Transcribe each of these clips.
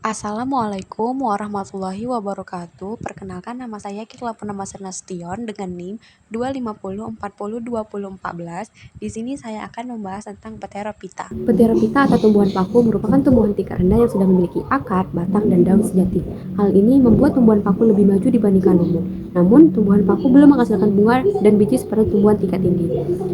Assalamualaikum warahmatullahi wabarakatuh. Perkenalkan, nama saya Kirla Purnama Nasution dengan NIM 250402014. Di sini saya akan membahas tentang Pterophyta. Pterophyta atau tumbuhan paku merupakan tumbuhan tingkat rendah yang sudah memiliki akar, batang, dan daun sejati. Hal ini membuat tumbuhan paku lebih maju dibandingkan umum. Namun, tumbuhan paku belum menghasilkan bunga dan biji seperti tumbuhan tingkat tinggi.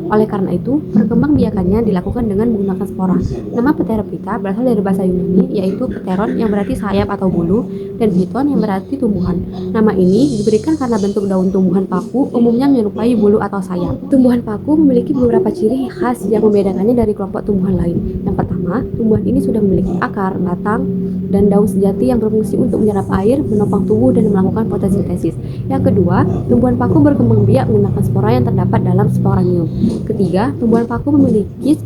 Oleh karena itu, perkembangbiakannya dilakukan dengan menggunakan spora. Nama Pterophyta berasal dari bahasa Yunani, yaitu pteron yang berarti sayap atau bulu, dan phyton yang berarti tumbuhan. Nama ini diberikan karena bentuk daun tumbuhan paku umumnya menyerupai bulu atau sayap. Tumbuhan paku memiliki beberapa ciri khas yang membedakannya dari kelompok tumbuhan lain. Yang pertama, tumbuhan ini sudah memiliki akar, batang, dan daun sejati yang berfungsi untuk menyerap air, menopang tubuh, dan melakukan fotosintesis. Yang kedua, tumbuhan paku berkembang biak menggunakan spora yang terdapat dalam sporanium. Ketiga, tumbuhan paku memiliki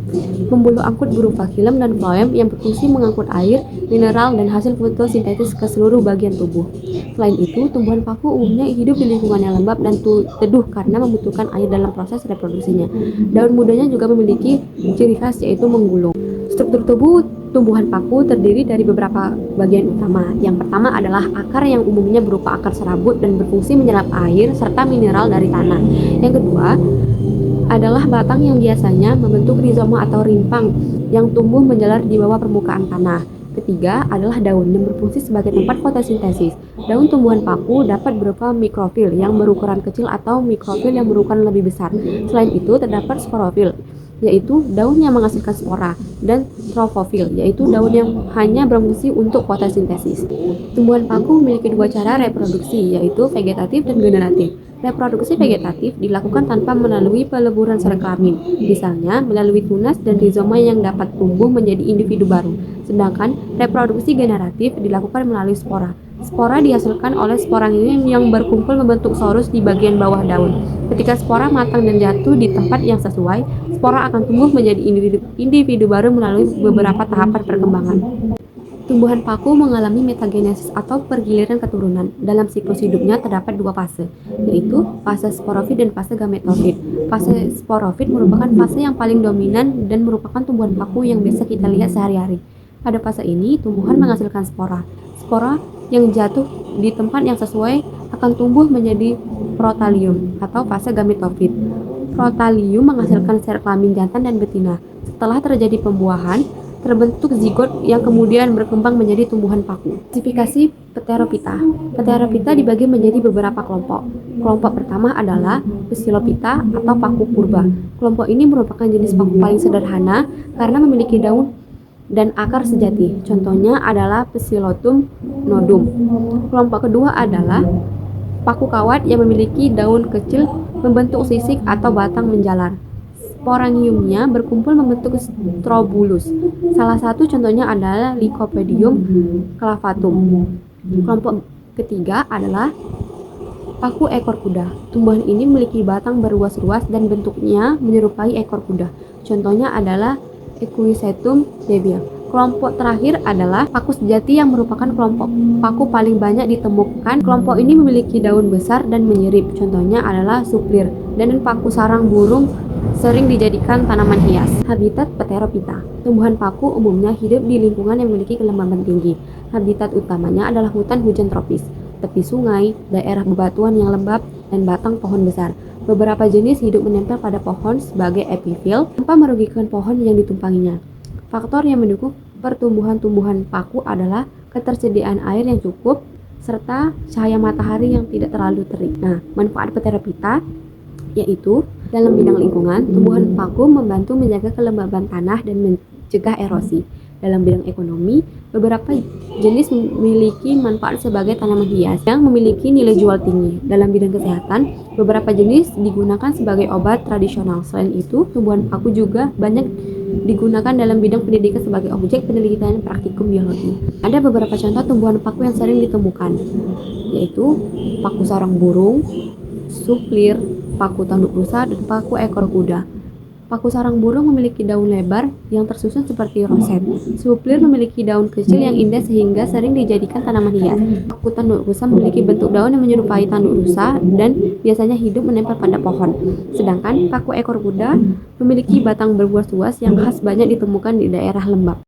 pembuluh angkut berupa xilem dan floem yang berfungsi mengangkut air, mineral, dan hasil fotosintesis ke seluruh bagian tubuh. Selain itu, tumbuhan paku umumnya hidup di lingkungan yang lembab dan teduh karena membutuhkan air dalam proses reproduksinya. Daun mudanya juga memiliki ciri khas yaitu menggulung. Struktur tubuh tumbuhan paku terdiri dari beberapa bagian utama. Yang pertama adalah akar yang umumnya berupa akar serabut dan berfungsi menyerap air serta mineral dari tanah. Yang kedua adalah batang yang biasanya membentuk rizoma atau rimpang yang tumbuh menjalar di bawah permukaan tanah. Ketiga adalah daun yang berfungsi sebagai tempat fotosintesis. Daun tumbuhan paku dapat berupa mikrofil yang berukuran kecil atau mikrofil yang berukuran lebih besar. Selain itu terdapat sporofil, yaitu daun yang menghasilkan spora, dan trofofil, yaitu daun yang hanya berfungsi untuk fotosintesis. Tumbuhan paku memiliki dua cara reproduksi, yaitu vegetatif dan generatif. Reproduksi vegetatif dilakukan tanpa melalui peleburan sarang kelamin, misalnya melalui tunas dan rizoma yang dapat tumbuh menjadi individu baru. Sedangkan reproduksi generatif dilakukan melalui spora. Spora dihasilkan oleh sporanium yang berkumpul membentuk sorus di bagian bawah daun. Ketika spora matang dan jatuh di tempat yang sesuai, spora akan tumbuh menjadi individu baru melalui beberapa tahapan perkembangan. Tumbuhan paku mengalami metagenesis atau pergiliran keturunan. Dalam siklus hidupnya terdapat dua fase, yaitu fase sporofit dan fase gametofit. Fase sporofit merupakan fase yang paling dominan dan merupakan tumbuhan paku yang biasa kita lihat sehari-hari. Pada fase ini, tumbuhan menghasilkan spora. Spora yang jatuh di tempat yang sesuai akan tumbuh menjadi protalium atau fase gametofit. Protalium menghasilkan sel kelamin jantan dan betina. Setelah terjadi pembuahan, terbentuk zigot yang kemudian berkembang menjadi tumbuhan paku. Klasifikasi Pterophyta. Pterophyta dibagi menjadi beberapa kelompok. Kelompok pertama adalah Psilophyta atau paku purba. Kelompok ini merupakan jenis paku paling sederhana karena memiliki daun dan akar sejati. Contohnya adalah Psilotum nodum. Kelompok kedua adalah paku kawat yang memiliki daun kecil membentuk sisik atau batang menjalar. Sporaniumnya berkumpul membentuk strobulus. Salah satu contohnya adalah Lycopodium clavatum. Kelompok ketiga adalah paku ekor kuda. Tumbuhan ini memiliki batang berruas-ruas dan bentuknya menyerupai ekor kuda. Contohnya adalah Equisetum debile. Kelompok terakhir adalah paku sejati yang merupakan kelompok paku paling banyak ditemukan. Kelompok ini memiliki daun besar dan menyerip. Contohnya adalah suplir. Dan paku sarang burung sering dijadikan tanaman hias. Habitat Pterophyta. Tumbuhan paku umumnya hidup di lingkungan yang memiliki kelembaban tinggi. Habitat utamanya adalah hutan hujan tropis, tepi sungai, daerah bebatuan yang lembab, dan batang pohon besar. Beberapa jenis hidup menempel pada pohon sebagai epifil tanpa merugikan pohon yang ditumpanginya. Faktor yang mendukung pertumbuhan tumbuhan paku adalah ketersediaan air yang cukup serta cahaya matahari yang tidak terlalu terik. Nah, manfaat Pterophyta yaitu dalam bidang lingkungan, tumbuhan paku membantu menjaga kelembaban tanah dan mencegah erosi. Dalam bidang ekonomi, beberapa jenis memiliki manfaat sebagai tanaman hias yang memiliki nilai jual tinggi. Dalam bidang kesehatan, beberapa jenis digunakan sebagai obat tradisional. Selain itu, tumbuhan paku juga banyak digunakan dalam bidang pendidikan sebagai objek penelitian praktikum biologi. Ada beberapa contoh tumbuhan paku yang sering ditemukan, yaitu paku sarang burung, suplir, paku tanduk rusa, dan paku ekor kuda. Paku sarang burung memiliki daun lebar yang tersusun seperti roset. Suplir memiliki daun kecil yang indah sehingga sering dijadikan tanaman hias. Paku tanduk rusa memiliki bentuk daun yang menyerupai tanduk rusa dan biasanya hidup menempel pada pohon. Sedangkan paku ekor kuda memiliki batang berbuah-buah yang khas banyak ditemukan di daerah lembab.